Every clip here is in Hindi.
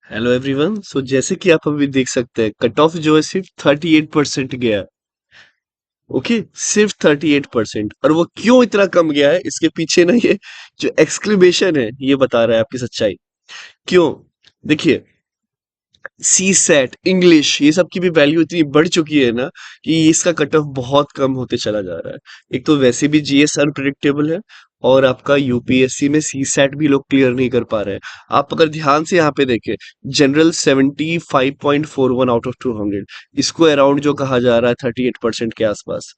Hello everyone. सो जैसे कि आप अभी देख सकते हैं कट ऑफ जो है सिर्फ 38% गया है। ओके, सिर्फ 38%। और वो क्यों इतना कम गया है इसके पीछे ना ये जो एक्सक्लेमेशन है ये बता रहा है आपकी सच्चाई। क्यों? देखिए, सी सेट इंग्लिश ये सब की भी वैल्यू इतनी बढ़ चुकी है ना कि इसका कट ऑफ बहुत कम होते चला जा रहा है। एक तो वैसे भी जीएस अनप्रिडिक्टेबल है, और आपका यूपीएससी में सी सेट भी लोग क्लियर नहीं कर पा रहे हैं। आप अगर ध्यान से यहाँ पे देखें, जनरल 75.41 आउट ऑफ 200, इसको अराउंड जो कहा जा रहा है 38% के आसपास।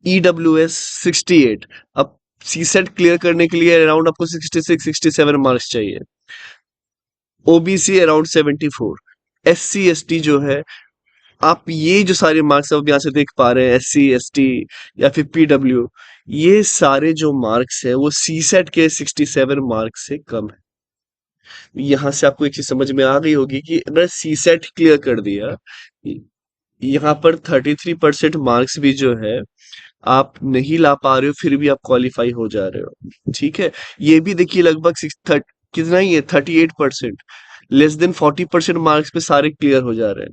ईडब्ल्यूएस 68। अब सी सेट क्लियर करने के लिए अराउंड आपको 66-67 मार्क्स चाहिए। OBC around 74। एससी एसटी जो है, आप ये जो सारे मार्क्स आप यहाँ से देख पा रहे हैं, एससी एसटी या फिर पीडब्ल्यू, ये सारे जो मार्क्स है वो सी सेट के 67 मार्क्स से कम है। यहाँ से आपको एक चीज समझ में आ गई होगी कि अगर सी सेट क्लियर कर दिया, यहाँ पर 33% मार्क्स भी जो है आप नहीं ला पा रहे हो, फिर भी आप क्वालिफाई हो जा रहे हो। ठीक है, ये भी देखिए लगभग कितना ही है, 38%। लेस देन 40% मार्क्स पे सारे क्लियर हो जा रहे हैं।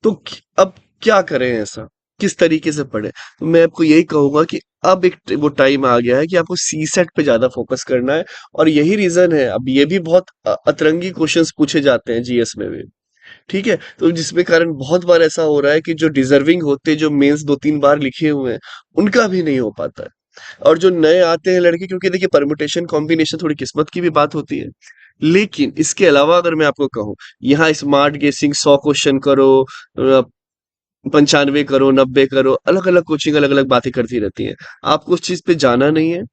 तो अब क्या करें ऐसा, किस तरीके से पढ़े? तो मैं आपको यही कहूंगा कि अब एक वो टाइम आ गया है कि आपको सी सेट पे ज्यादा फोकस करना है। और यही रीजन है, अब ये भी बहुत अतरंगी क्वेश्चंस पूछे जाते हैं जीएस में भी। ठीक है, तो जिसमें कारण बहुत बार ऐसा हो रहा है कि जो डिजर्विंग होते, जो मेंस 2-3 बार लिखे हुए हैं, उनका भी नहीं हो पाता है। और जो नए आते हैं लड़के, क्योंकि देखिए परमुटेशन कॉम्बिनेशन थोड़ी किस्मत की भी बात होती है। लेकिन इसके अलावा अगर मैं आपको कहूं, यहाँ स्मार्ट गेसिंग 100 क्वेश्चन करो, 95 करो, 90 करो, अलग अलग कोचिंग अलग अलग बातें करती रहती है। आपको उस चीज पे जाना नहीं है।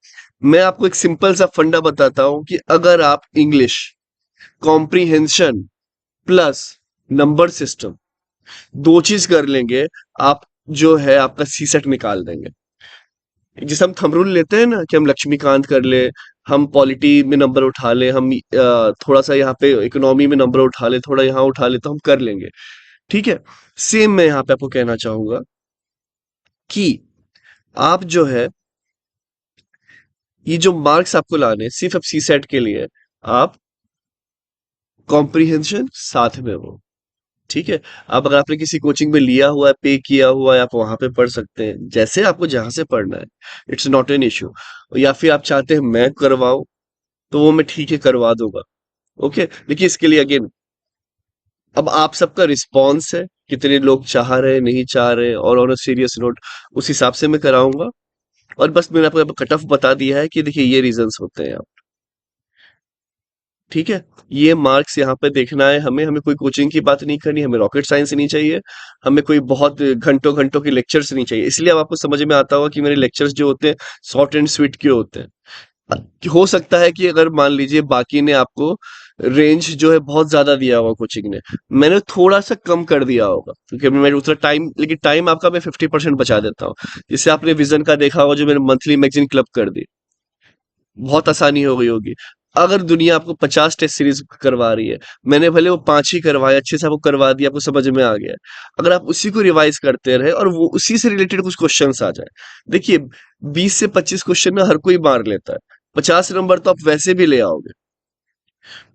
मैं आपको एक सिंपल सा फंडा बताता हूँ कि अगर आप English comprehension plus number system दो चीज कर लेंगे, आप जो है आपका सी सेट निकाल देंगे। जिसे हम थंब रूल लेते हैं ना कि हम लक्ष्मीकांत कर ले, हम पॉलिटी में नंबर उठा ले, हम थोड़ा सा यहाँ पे इकोनॉमी में नंबर उठा ले, थोड़ा यहाँ उठा ले, तो हम कर लेंगे। ठीक है, सेम मैं यहाँ पे आपको कहना चाहूंगा कि आप जो है, ये जो मार्क्स आपको लाने हैं, सिर्फ अब सी सेट के लिए, आप कॉम्प्रिहेंशन साथ में हो। ठीक है, अब अगर आपने किसी कोचिंग में लिया हुआ है, पे किया हुआ है, आप वहां पे पढ़ सकते हैं, जैसे आपको जहां से पढ़ना है। It's not an issue. या फिर आप चाहते हैं मैं करवाऊं, तो वो मैं ठीक है करवा दूंगा। ओके, देखिए इसके लिए अगेन अब आप सबका रिस्पॉन्स है, कितने लोग चाह रहे हैं नहीं चाह रहे हैं, और ऑन अ सीरियस नोट उस हिसाब से मैं कराऊंगा। और बस मैंने आपको कट ऑफ बता दिया है कि देखिए ये रीजंस होते हैं। ठीक है, ये मार्क्स यहाँ पे देखना है हमें। हमें कोई कोचिंग की बात नहीं करनी, हमें रॉकेट साइंस नहीं चाहिए, हमें कोई बहुत घंटों घंटों के लेक्चर्स नहीं चाहिए। इसलिए अब आपको समझ में आता होगा कि मेरे लेक्चर्स जो होते हैं शॉर्ट एंड स्वीट क्यों होते हैं। हो सकता है कि अगर मान लीजिए बाकी ने आपको रेंज जो है बहुत ज्यादा दिया होगा, कोचिंग ने, मैंने थोड़ा सा कम कर दिया होगा, क्योंकि मैं उतना टाइम, लेकिन टाइम आपका मैं 50% बचा देता हूँ। जिससे आपने विजन का देखा होगा, जो मैंने मंथली मैगजीन क्लब कर दी, बहुत आसानी हो गई होगी। अगर दुनिया आपको 50 टेस्ट सीरीज करवा रही है, मैंने भले वो 5 ही करवाए, अच्छे से आपको करवा दिया, आपको समझ में आ गया। अगर आप उसी को रिवाइज करते रहे और वो उसी से रिलेटेड कुछ क्वेश्चंस आ जाए, देखिए 20 से 25 क्वेश्चन ना हर कोई मार लेता है। 50 नंबर तो आप वैसे भी ले आओगे,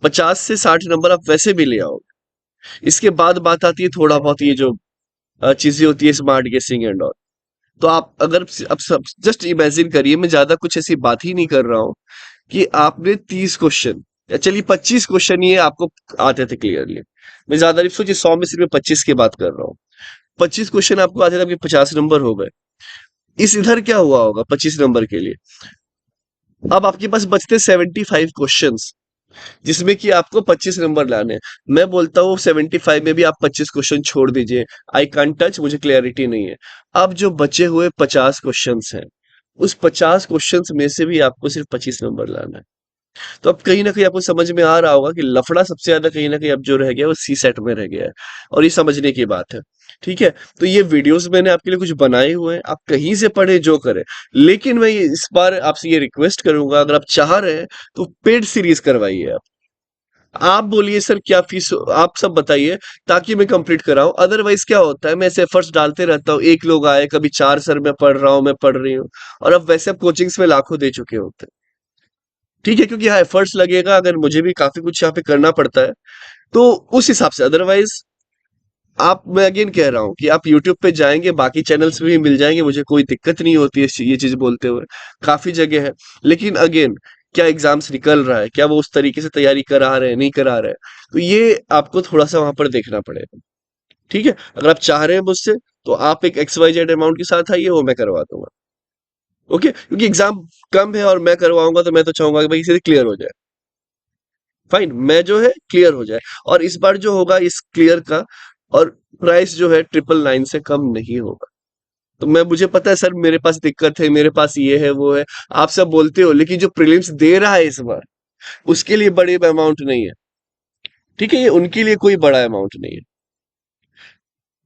50 से 60 नंबर आप वैसे भी ले आओगे। इसके बाद बात आती है थोड़ा बहुत ये जो चीजें होती है, स्मार्ट गेसिंग एंड ऑल। तो आप अगर अब सब जस्ट इमेजिन करिए, मैं ज्यादा कुछ ऐसी बात ही नहीं कर रहा हूँ कि आपने 30 क्वेश्चन, या चलिए 25 क्वेश्चन ये आपको आते थे क्लियरली। मैं ज्यादा नहीं सोचिए, 100 में सिर्फ 25 की बात कर रहा हूँ। 25 क्वेश्चन आपको आते थे, आपके 50 नंबर हो गए। इस इधर क्या हुआ होगा 25 नंबर के लिए? अब आपके पास बचते 75 क्वेश्चन, जिसमें कि आपको 25 नंबर लाने हैं। मैं बोलता हूँ 75 में भी आप 25 क्वेश्चन छोड़ दीजिए। आई कांट टच, मुझे क्लैरिटी नहीं है। अब जो बचे हुए 50 क्वेश्चन हैं, उस 50 क्वेश्चंस में से भी आपको सिर्फ 25 नंबर लाना है। तो अब कहीं ना कहीं आपको समझ में आ रहा होगा कि लफड़ा सबसे ज्यादा कहीं ना कहीं अब जो रह गया है, वो सी सेट में रह गया है। और ये समझने की बात है। ठीक है, तो ये वीडियोस मैंने आपके लिए कुछ बनाए हुए हैं, आप कहीं से पढ़े जो करें। लेकिन मैं इस बार आपसे ये रिक्वेस्ट करूंगा, अगर आप चाह रहे हैं तो पेड सीरीज करवाइए। आप बोलिए सर क्या फीस, आप सब बताइए, ताकि मैं कंप्लीट कराऊं। अदरवाइज क्या होता है, मैं ऐसे एफर्ट्स डालते रहता हूँ, एक लोग आए, कभी 4 सर मैं पढ़ रहा हूँ, मैं पढ़ रही हूँ, और अब वैसे अब कोचिंग्स में लाखों दे चुके होते हैं। ठीक है, क्योंकि हाँ एफर्ट्स लगेगा, अगर मुझे भी काफी कुछ यहाँ पे करना पड़ता है। तो उस हिसाब से अदरवाइज आप, मैं अगेन कह रहा हूँ कि आप यूट्यूब पे जाएंगे, बाकी चैनल्स भी मिल जाएंगे, मुझे कोई दिक्कत नहीं होती है ये चीज बोलते हुए, काफी जगह है। लेकिन अगेन, क्या एग्जाम्स निकल रहा है, क्या वो उस तरीके से तैयारी करा रहे हैं, नहीं करा रहे हैं, तो ये आपको थोड़ा सा वहां पर देखना पड़ेगा। ठीक है, अगर आप चाह रहे हैं मुझसे, तो आप एक XYZ अमाउंट के साथ आइए, वो मैं करवा दूंगा। ओके, क्योंकि एग्जाम कम है और मैं करवाऊंगा, तो मैं तो चाहूंगा कि भाई सीधे क्लियर हो जाए। फाइन, मैं जो है क्लियर हो जाए। और इस बार जो होगा इस क्लियर का, और प्राइस जो है 999 से कम नहीं होगा। तो मैं, मुझे पता है सर, मेरे पास दिक्कत है, मेरे पास ये है वो है, आप सब बोलते हो, लेकिन जो प्रीलिम्स दे रहा है इस बार, उसके लिए बड़ी अमाउंट नहीं है। ठीक है, ये उनके लिए कोई बड़ा अमाउंट नहीं है।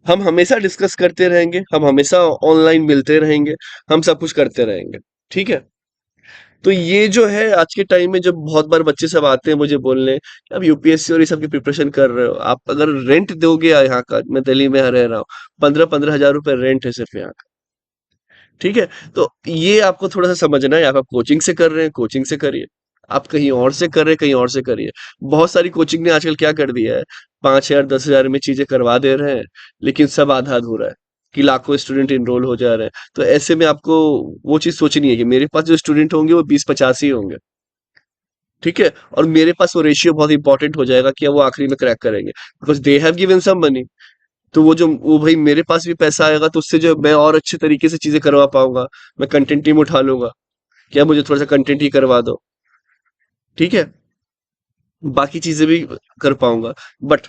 हम हमेशा डिस्कस करते रहेंगे, हम हमेशा ऑनलाइन मिलते रहेंगे, हम सब कुछ करते रहेंगे। ठीक है, तो ये जो है आज के टाइम में, जब बहुत बार बच्चे सब आते हैं मुझे बोलने, अब यूपीएससी और ये सब की प्रिपरेशन कर रहे हो, आप अगर रेंट दोगे यहाँ का, मैं दिल्ली में रह रहा हूँ, 15-15 हजार रुपए रेंट है सिर्फ यहाँ का। ठीक है, तो ये आपको थोड़ा सा समझना है। आप कोचिंग से कर रहे हैं, कोचिंग से करिए। आप कहीं और से कर रहे हैं, कहीं और से करिए। बहुत सारी कोचिंग ने आजकल क्या कर दिया है, 5,000 10,000 में चीजें करवा दे रहे हैं, लेकिन सब आधा अधूरा है, कि लाखों स्टूडेंट इनरोल हो जा रहे हैं। तो ऐसे में आपको वो चीज सोचनी है कि मेरे पास जो स्टूडेंट होंगे वो 20-50 ही होंगे। ठीक है, और मेरे पास वो रेशियो बहुत इंपॉर्टेंट हो जाएगा कि वो आखिरी में क्रैक करेंगे, because they have given some money. तो वो जो, वो भाई मेरे पास भी पैसा आएगा, तो उससे जो मैं और अच्छे तरीके से चीजें करवा पाऊंगा। मैं कंटेंट टीम उठा लूंगा, क्या मुझे थोड़ा सा कंटेंट ही करवा दो। ठीक है, बाकी चीजें भी कर पाऊंगा। बट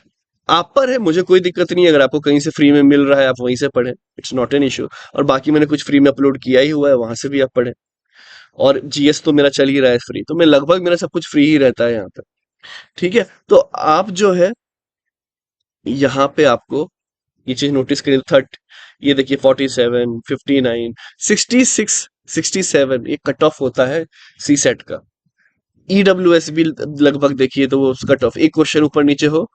आप पर है, मुझे कोई दिक्कत नहीं है, अगर आपको कहीं से फ्री में मिल रहा है, आप वहीं से पढ़ें, इट्स नॉट एन इशू। और बाकी मैंने कुछ फ्री में अपलोड किया ही हुआ है, वहां से भी आप पढ़ें। और जीएस तो मेरा चल ही रहा है फ्री, तो मैं लगभग, मेरा सब कुछ फ्री ही रहता है यहाँ पे। ठीक है, तो आप जो है यहाँ पे आपको ये चीज नोटिस करिए, 30, ये देखिए 47, 59, 66, 67, ये कट ऑफ होता है सी सेट का। ईडब्ल्यूएस भी लगभग देखिए, तो वो कट ऑफ एक क्वेश्चन ऊपर नीचे हो,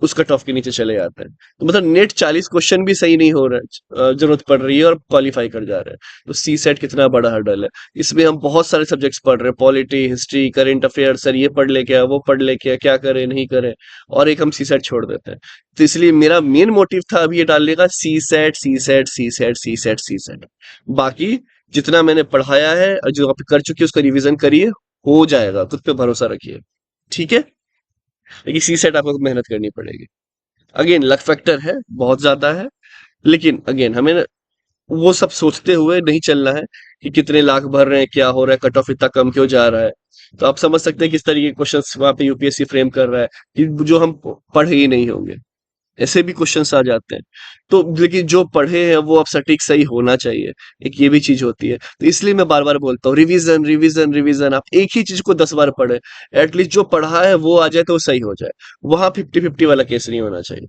उस कट ऑफ के नीचे चले जाते हैं। तो मतलब नेट 40 क्वेश्चन भी सही नहीं हो रहा है, जरूरत पड़ रही है और क्वालिफाई कर जा रहे हैं। तो सी सेट कितना बड़ा हर्डल है। इसमें हम बहुत सारे सब्जेक्ट्स पढ़ रहे हैं, polity, history, current affair, sir ये पढ़ लेके आए, वो पढ़ लेके आए, क्या करें नहीं करें, और एक हम सी सेट छोड़ देते हैं। तो इसलिए मेरा मेन मोटिव था अभी ये डालने का, सी सेट, सी सेट, सी सेट, सी सेट, सी सेट। बाकी जितना मैंने पढ़ाया है और जो आप कर चुके हैं उसका रिवीजन करिए, हो जाएगा, खुद पे भरोसा रखिए। ठीक है, लेकिन सी सेट आपको मेहनत करनी पड़ेगी। अगेन लक फैक्टर है, बहुत ज्यादा है, लेकिन अगेन हमें वो सब सोचते हुए नहीं चलना है कि कितने लाख भर रहे हैं, क्या हो रहा है, कट ऑफ इतना कम क्यों जा रहा है। तो आप समझ सकते हैं किस तरीके के क्वेश्चंस वहां पे यूपीएससी फ्रेम कर रहा है, कि जो हम पढ़ ही नहीं होंगे, ऐसे भी क्वेश्चंस आ जाते हैं। तो लेकिन जो पढ़े हैं वो अब सटीक सही होना चाहिए, एक ये भी चीज होती है। तो इसलिए मैं बार बार बोलता हूँ, रिवीजन रिवीजन रिवीजन। आप एक ही चीज को 10 बार पढ़े, एटलीस्ट जो पढ़ा है वो आ जाए तो वो सही हो जाए। वहां 50-50 वाला केस नहीं होना चाहिए,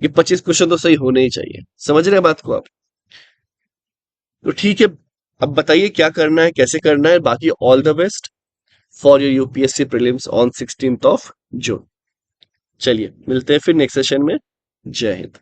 ये 25 क्वेश्चन तो सही होने ही चाहिए। समझ रहे हैं बात को आप? तो ठीक है, अब बताइए क्या करना है, कैसे करना है। बाकी all the best for your UPSC prelims on 16th of June. चलिए मिलते हैं फिर नेक्स्ट सेशन में। जय हिंद।